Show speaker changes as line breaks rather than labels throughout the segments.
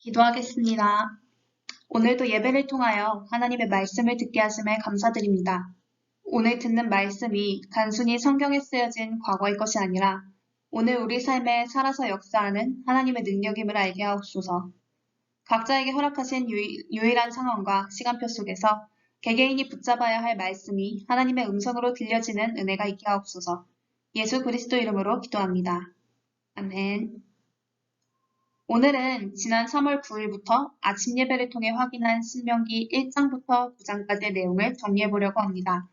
기도하겠습니다. 오늘도 예배를 통하여 하나님의 말씀을 듣게 하심에 감사드립니다. 오늘 듣는 말씀이 단순히 성경에 쓰여진 과거의 것이 아니라 오늘 우리 삶에 살아서 역사하는 하나님의 능력임을 알게 하옵소서. 각자에게 허락하신 유일한 상황과 시간표 속에서 개개인이 붙잡아야 할 말씀이 하나님의 음성으로 들려지는 은혜가 있게 하옵소서. 예수 그리스도 이름으로 기도합니다. 아멘. 오늘은 지난 3월 9일부터 아침 예배를 통해 확인한 신명기 1장부터 9장까지의 내용을 정리해 보려고 합니다.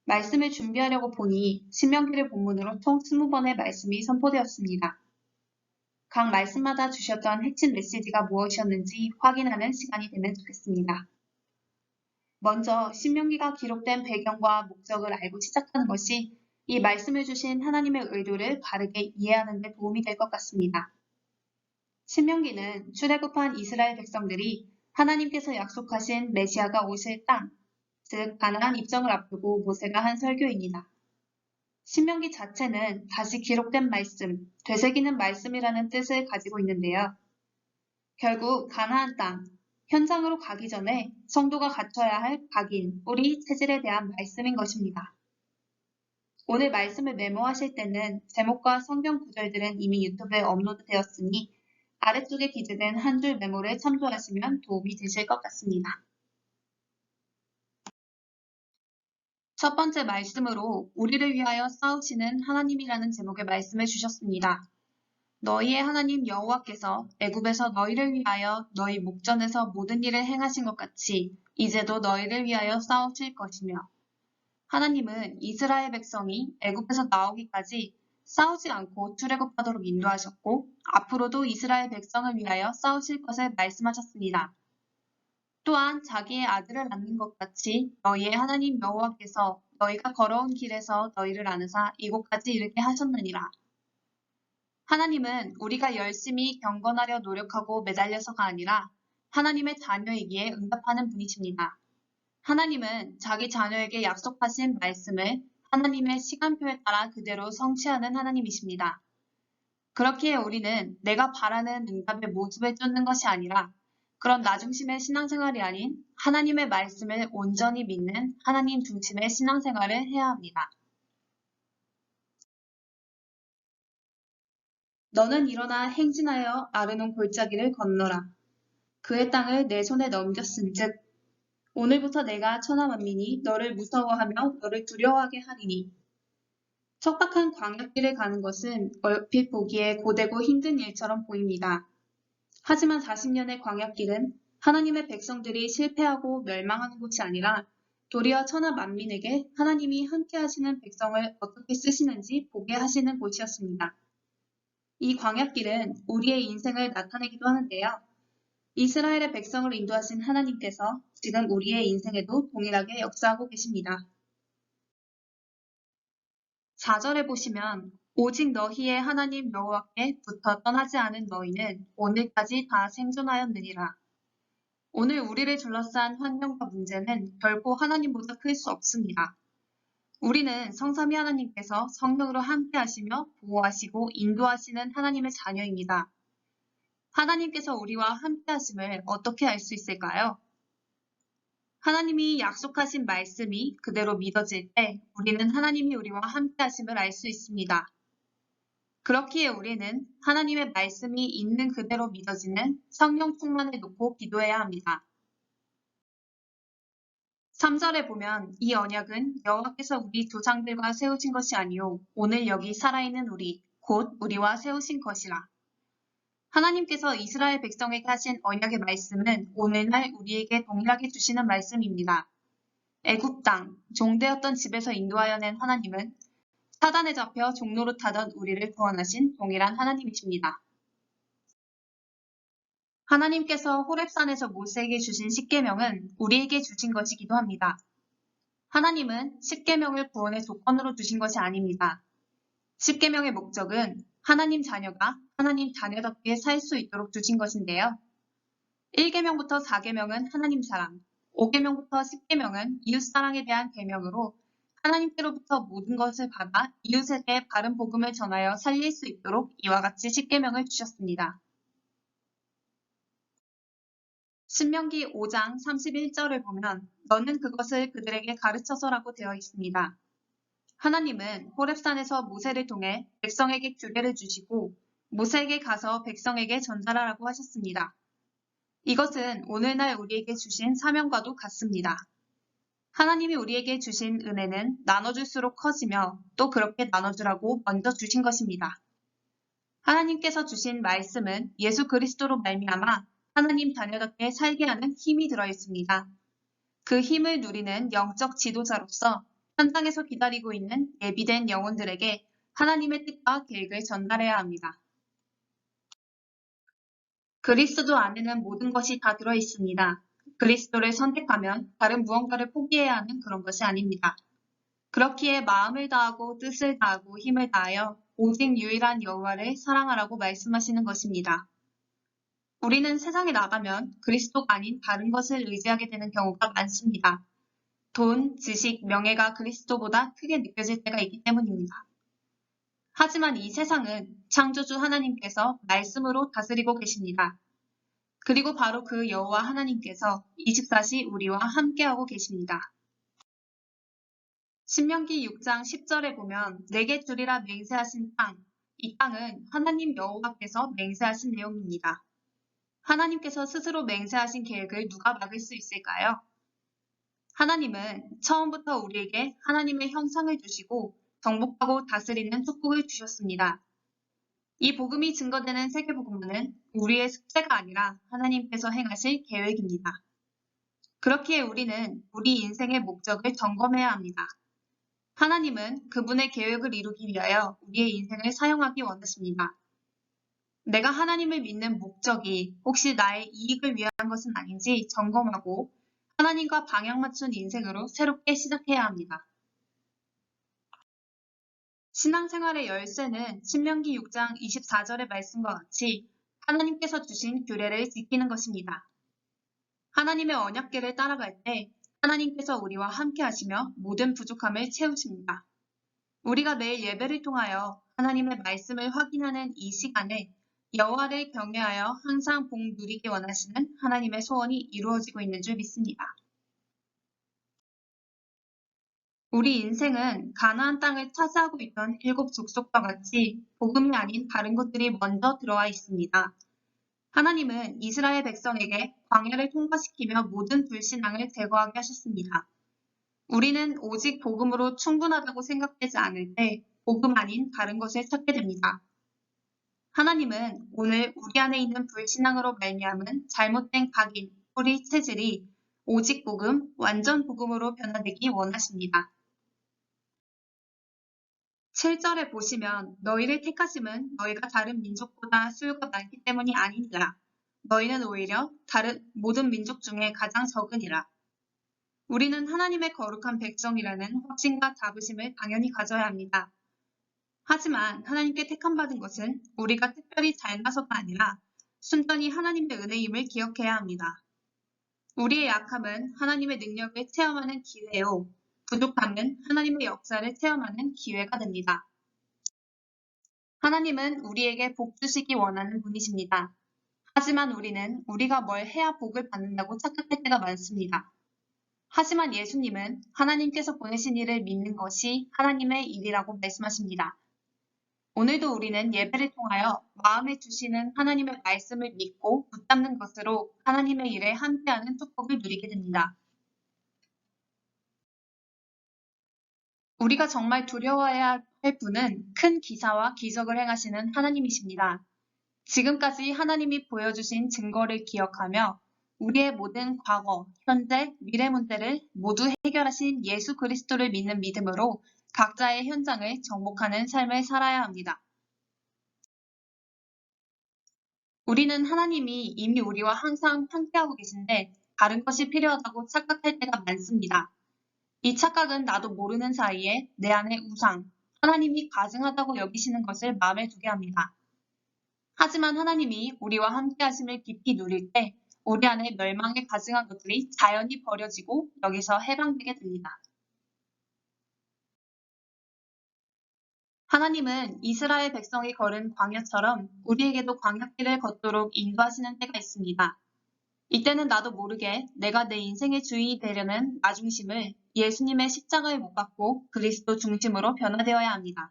말씀을 준비하려고 보니 신명기를 본문으로 총 20번의 말씀이 선포되었습니다. 각 말씀마다 주셨던 핵심 메시지가 무엇이었는지 확인하는 시간이 되면 좋겠습니다. 먼저 신명기가 기록된 배경과 목적을 알고 시작하는 것이 이 말씀을 주신 하나님의 의도를 바르게 이해하는 데 도움이 될 것 같습니다. 신명기는 출애굽한 이스라엘 백성들이 하나님께서 약속하신 메시아가 오실 땅, 즉 가나안 입성을 앞두고 모세가 한 설교입니다. 신명기 자체는 다시 기록된 말씀, 되새기는 말씀이라는 뜻을 가지고 있는데요. 결국 가나안 땅, 현장으로 가기 전에 성도가 갖춰야 할 각인, 뿌리, 체질에 대한 말씀인 것입니다. 오늘 말씀을 메모하실 때는 제목과 성경 구절들은 이미 유튜브에 업로드되었으니 아래쪽에 기재된 한 줄 메모를 참조하시면 도움이 되실 것 같습니다. 첫 번째 말씀으로 우리를 위하여 싸우시는 하나님이라는 제목의 말씀을 주셨습니다. 너희의 하나님 여호와께서 애굽에서 너희를 위하여 너희 목전에서 모든 일을 행하신 것 같이 이제도 너희를 위하여 싸우실 것이며 하나님은 이스라엘 백성이 애굽에서 나오기까지 싸우지 않고 출애굽하도록 인도하셨고 앞으로도 이스라엘 백성을 위하여 싸우실 것을 말씀하셨습니다. 또한 자기의 아들을 낳는 것 같이 너희의 하나님 여호와께서 너희가 걸어온 길에서 너희를 안으사 이곳까지 이르게 하셨느니라. 하나님은 우리가 열심히 경건하려 노력하고 매달려서가 아니라 하나님의 자녀이기에 응답하는 분이십니다. 하나님은 자기 자녀에게 약속하신 말씀을 하나님의 시간표에 따라 그대로 성취하는 하나님이십니다. 그렇기에 우리는 내가 바라는 응답의 모습을 쫓는 것이 아니라 그런 나 중심의 신앙생활이 아닌 하나님의 말씀을 온전히 믿는 하나님 중심의 신앙생활을 해야 합니다. 너는 일어나 행진하여 아르논 골짜기를 건너라. 그의 땅을 내 손에 넘겼은즉 오늘부터 내가 천하 만민이 너를 무서워하며 너를 두려워하게 하리니. 척박한 광야길을 가는 것은 얼핏 보기에 고되고 힘든 일처럼 보입니다. 하지만 40년의 광야길은 하나님의 백성들이 실패하고 멸망하는 곳이 아니라 도리어 천하 만민에게 하나님이 함께 하시는 백성을 어떻게 쓰시는지 보게 하시는 곳이었습니다. 이 광야길은 우리의 인생을 나타내기도 하는데요. 이스라엘의 백성을 인도하신 하나님께서 지금 우리의 인생에도 동일하게 역사하고 계십니다. 4절에 보시면 오직 너희의 하나님 여호와께 붙어 떠나지 않은 너희는 오늘까지 다 생존하였느니라. 오늘 우리를 둘러싼 환경과 문제는 결코 하나님보다 클 수 없습니다. 우리는 성삼위 하나님께서 성령으로 함께 하시며 보호하시고 인도하시는 하나님의 자녀입니다. 하나님께서 우리와 함께 하심을 어떻게 알 수 있을까요? 하나님이 약속하신 말씀이 그대로 믿어질 때 우리는 하나님이 우리와 함께 하심을 알 수 있습니다. 그렇기에 우리는 하나님의 말씀이 있는 그대로 믿어지는 성령 충만을 놓고 기도해야 합니다. 3절에 보면 이 언약은 여호와께서 우리 조상들과 세우신 것이 아니요 오늘 여기 살아있는 우리 곧 우리와 세우신 것이라. 하나님께서 이스라엘 백성에게 하신 언약의 말씀은 오늘날 우리에게 동일하게 주시는 말씀입니다. 애굽 땅, 종되었던 집에서 인도하여 낸 하나님은 사단에 잡혀 종노릇하던 우리를 구원하신 동일한 하나님이십니다. 하나님께서 호렙산에서 모세에게 주신 십계명은 우리에게 주신 것이기도 합니다. 하나님은 십계명을 구원의 조건으로 주신 것이 아닙니다. 십계명의 목적은 하나님 자녀가 하나님 자녀답게 살 수 있도록 주신 것인데요. 1계명부터 4계명은 하나님 사랑, 5계명부터 10계명은 이웃사랑에 대한 계명으로 하나님께로부터 모든 것을 받아 이웃에게 바른 복음을 전하여 살릴 수 있도록 이와 같이 10계명을 주셨습니다. 신명기 5장 31절을 보면 너는 그것을 그들에게 가르쳐서라고 되어 있습니다. 하나님은 호렙산에서 모세를 통해 백성에게 규례를 주시고 모세에게 가서 백성에게 전달하라고 하셨습니다. 이것은 오늘날 우리에게 주신 사명과도 같습니다. 하나님이 우리에게 주신 은혜는 나눠줄수록 커지며 또 그렇게 나눠주라고 먼저 주신 것입니다. 하나님께서 주신 말씀은 예수 그리스도로 말미암아 하나님 자녀답게 살게 하는 힘이 들어있습니다. 그 힘을 누리는 영적 지도자로서 현장에서 기다리고 있는 예비된 영혼들에게 하나님의 뜻과 계획을 전달해야 합니다. 그리스도 안에는 모든 것이 다 들어있습니다. 그리스도를 선택하면 다른 무언가를 포기해야 하는 그런 것이 아닙니다. 그렇기에 마음을 다하고 뜻을 다하고 힘을 다하여 오직 유일한 여호와를 사랑하라고 말씀하시는 것입니다. 우리는 세상에 나가면 그리스도가 아닌 다른 것을 의지하게 되는 경우가 많습니다. 돈, 지식, 명예가 그리스도보다 크게 느껴질 때가 있기 때문입니다. 하지만 이 세상은 창조주 하나님께서 말씀으로 다스리고 계십니다. 그리고 바로 그 여호와 하나님께서 24시 우리와 함께하고 계십니다. 신명기 6장 10절에 보면 내게 주리라 맹세하신 땅, 이 땅은 하나님 여호와께서 맹세하신 내용입니다. 하나님께서 스스로 맹세하신 계획을 누가 막을 수 있을까요? 하나님은 처음부터 우리에게 하나님의 형상을 주시고 정복하고 다스리는 축복을 주셨습니다. 이 복음이 증거되는 세계복음화는 우리의 숙제가 아니라 하나님께서 행하실 계획입니다. 그렇기에 우리는 우리 인생의 목적을 점검해야 합니다. 하나님은 그분의 계획을 이루기 위하여 우리의 인생을 사용하기 원하십니다. 내가 하나님을 믿는 목적이 혹시 나의 이익을 위한 것은 아닌지 점검하고 하나님과 방향 맞춘 인생으로 새롭게 시작해야 합니다. 신앙생활의 열쇠는 신명기 6장 24절의 말씀과 같이 하나님께서 주신 규례를 지키는 것입니다. 하나님의 언약궤를 따라갈 때 하나님께서 우리와 함께 하시며 모든 부족함을 채우십니다. 우리가 매일 예배를 통하여 하나님의 말씀을 확인하는 이 시간에 여호와를 경외하여 항상 복 누리기 원하시는 하나님의 소원이 이루어지고 있는 줄 믿습니다. 우리 인생은 가나안 땅을 차지하고 있던 7 족속과 같이 복음이 아닌 다른 것들이 먼저 들어와 있습니다. 하나님은 이스라엘 백성에게 광야를 통과시키며 모든 불신앙을 제거하게 하셨습니다. 우리는 오직 복음으로 충분하다고 생각되지 않을 때 복음 아닌 다른 것을 찾게 됩니다. 하나님은 오늘 우리 안에 있는 불신앙으로 말미암은 잘못된 각인, 뿌리, 체질이 오직 복음, 완전 복음으로 변화되기 원하십니다. 7절에 보시면 너희를 택하심은 너희가 다른 민족보다 수요가 많기 때문이 아니니라. 너희는 오히려 다른 모든 민족 중에 가장 적으니라. 우리는 하나님의 거룩한 백성이라는 확신과 자부심을 당연히 가져야 합니다. 하지만 하나님께 택함받은 것은 우리가 특별히 잘나서가 아니라 순전히 하나님의 은혜임을 기억해야 합니다. 우리의 약함은 하나님의 능력을 체험하는 기회요. 부족함은 하나님의 역사를 체험하는 기회가 됩니다. 하나님은 우리에게 복 주시기 원하는 분이십니다. 하지만 우리는 우리가 뭘 해야 복을 받는다고 착각할 때가 많습니다. 하지만 예수님은 하나님께서 보내신 일을 믿는 것이 하나님의 일이라고 말씀하십니다. 오늘도 우리는 예배를 통하여 마음에 주시는 하나님의 말씀을 믿고 붙잡는 것으로 하나님의 일에 함께하는 축복을 누리게 됩니다. 우리가 정말 두려워해야 할 분은 큰 기사와 기적을 행하시는 하나님이십니다. 지금까지 하나님이 보여주신 증거를 기억하며 우리의 모든 과거, 현재, 미래 문제를 모두 해결하신 예수 그리스도를 믿는 믿음으로 각자의 현장을 정복하는 삶을 살아야 합니다. 우리는 하나님이 이미 우리와 항상 함께하고 계신데 다른 것이 필요하다고 착각할 때가 많습니다. 이 착각은 나도 모르는 사이에 내 안의 우상, 하나님이 가증하다고 여기시는 것을 마음에 두게 합니다. 하지만 하나님이 우리와 함께 하심을 깊이 누릴 때 우리 안에 멸망에 가증한 것들이 자연히 버려지고 여기서 해방되게 됩니다. 하나님은 이스라엘 백성이 걸은 광야처럼 우리에게도 광야길을 걷도록 인도하시는 때가 있습니다. 이때는 나도 모르게 내가 내 인생의 주인이 되려는 나 중심을 예수님의 십자가에 못 박고 그리스도 중심으로 변화되어야 합니다.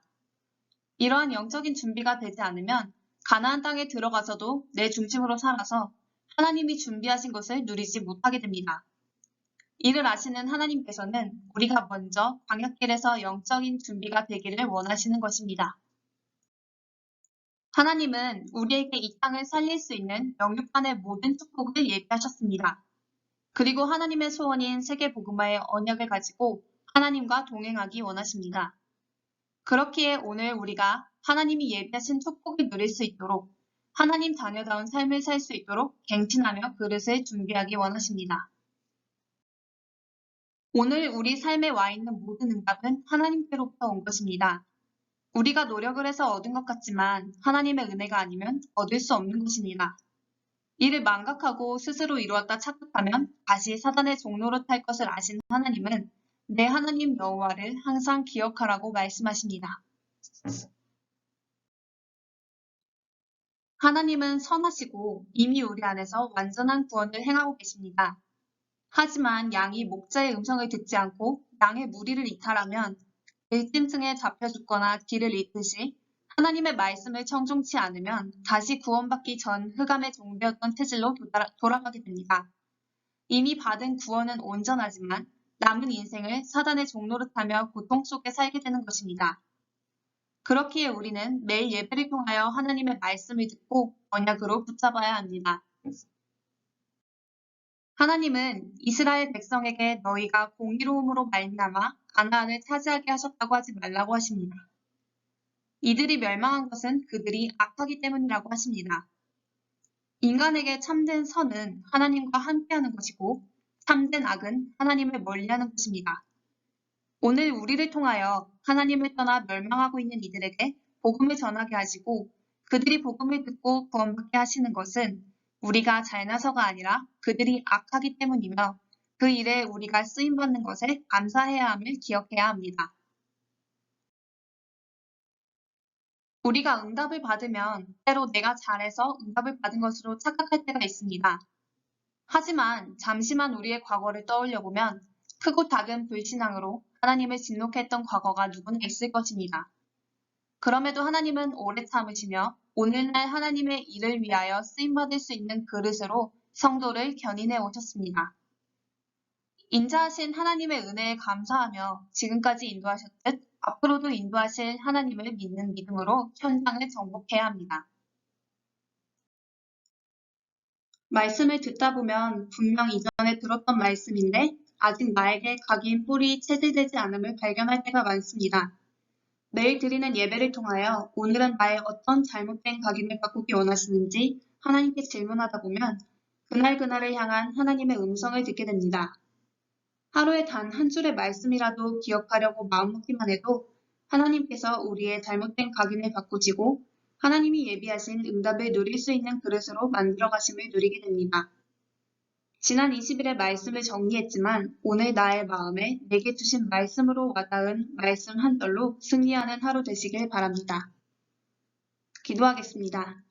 이러한 영적인 준비가 되지 않으면 가나안 땅에 들어가서도 내 중심으로 살아서 하나님이 준비하신 것을 누리지 못하게 됩니다. 이를 아시는 하나님께서는 우리가 먼저 광야길에서 영적인 준비가 되기를 원하시는 것입니다. 하나님은 우리에게 이 땅을 살릴 수 있는 영육간의 모든 축복을 예비하셨습니다. 그리고 하나님의 소원인 세계복음화의 언약을 가지고 하나님과 동행하기 원하십니다. 그렇기에 오늘 우리가 하나님이 예비하신 축복을 누릴 수 있도록 하나님 자녀다운 삶을 살 수 있도록 갱신하며 그릇을 준비하기 원하십니다. 오늘 우리 삶에 와 있는 모든 응답은 하나님께로부터 온 것입니다. 우리가 노력을 해서 얻은 것 같지만 하나님의 은혜가 아니면 얻을 수 없는 것입니다. 이를 망각하고 스스로 이루었다 착각하면 다시 사단의 종로로 탈 것을 아시는 하나님은 내 하나님 여호와를 항상 기억하라고 말씀하십니다. 하나님은 선하시고 이미 우리 안에서 완전한 구원을 행하고 계십니다. 하지만 양이 목자의 음성을 듣지 않고 양의 무리를 이탈하면 들짐승에 잡혀 죽거나 길을 잃듯이 하나님의 말씀을 청중치 않으면 다시 구원받기 전 흑암의 종되었던 체질로 돌아가게 됩니다. 이미 받은 구원은 온전하지만 남은 인생을 사단의 종노릇하며 고통 속에 살게 되는 것입니다. 그렇기에 우리는 매일 예배를 통하여 하나님의 말씀을 듣고 언약으로 붙잡아야 합니다. 하나님은 이스라엘 백성에게 너희가 공의로움으로 말미암아 가나안을 차지하게 하셨다고 하지 말라고 하십니다. 이들이 멸망한 것은 그들이 악하기 때문이라고 하십니다. 인간에게 참된 선은 하나님과 함께하는 것이고 참된 악은 하나님을 멀리하는 것입니다. 오늘 우리를 통하여 하나님을 떠나 멸망하고 있는 이들에게 복음을 전하게 하시고 그들이 복음을 듣고 구원받게 하시는 것은 우리가 잘나서가 아니라 그들이 악하기 때문이며 그 일에 우리가 쓰임받는 것에 감사해야 함을 기억해야 합니다. 우리가 응답을 받으면 때로 내가 잘해서 응답을 받은 것으로 착각할 때가 있습니다. 하지만 잠시만 우리의 과거를 떠올려 보면 크고 작은 불신앙으로 하나님을 진노했던 과거가 누구나 있을 것입니다. 그럼에도 하나님은 오래 참으시며 오늘날 하나님의 일을 위하여 쓰임받을 수 있는 그릇으로 성도를 견인해 오셨습니다. 인자하신 하나님의 은혜에 감사하며 지금까지 인도하셨듯 앞으로도 인도하실 하나님을 믿는 믿음으로 현장을 정복해야 합니다. 말씀을 듣다 보면 분명 이전에 들었던 말씀인데 아직 나에게 각인 뿔이 체질되지 않음을 발견할 때가 많습니다. 매일 드리는 예배를 통하여 오늘은 나의 어떤 잘못된 각인을 바꾸기 원하시는지 하나님께 질문하다 보면 그날그날을 향한 하나님의 음성을 듣게 됩니다. 하루에 단 한 줄의 말씀이라도 기억하려고 마음먹기만 해도 하나님께서 우리의 잘못된 각인을 바꾸시고 하나님이 예비하신 응답을 누릴 수 있는 그릇으로 만들어 가심을 누리게 됩니다. 지난 20일의 말씀을 정리했지만 오늘 나의 마음에 내게 주신 말씀으로 와닿은 말씀 한 절로 승리하는 하루 되시길 바랍니다. 기도하겠습니다.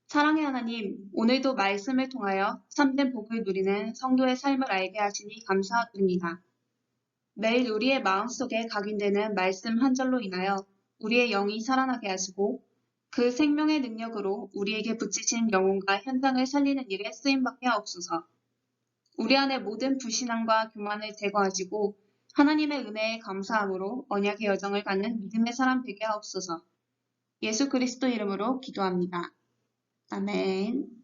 사랑의 하나님, 오늘도 말씀을 통하여 참된 복을 누리는 성도의 삶을 알게 하시니 감사드립니다. 매일 우리의 마음속에 각인되는 말씀 한 절로 인하여 우리의 영이 살아나게 하시고 그 생명의 능력으로 우리에게 붙이신 영혼과 현장을 살리는 일에 쓰임받게 하옵소서. 우리 안의 모든 불신앙과 교만을 제거하시고 하나님의 은혜에 감사함으로 언약의 여정을 가는 믿음의 사람 되게 하옵소서. 예수 그리스도 이름으로 기도합니다. 아멘.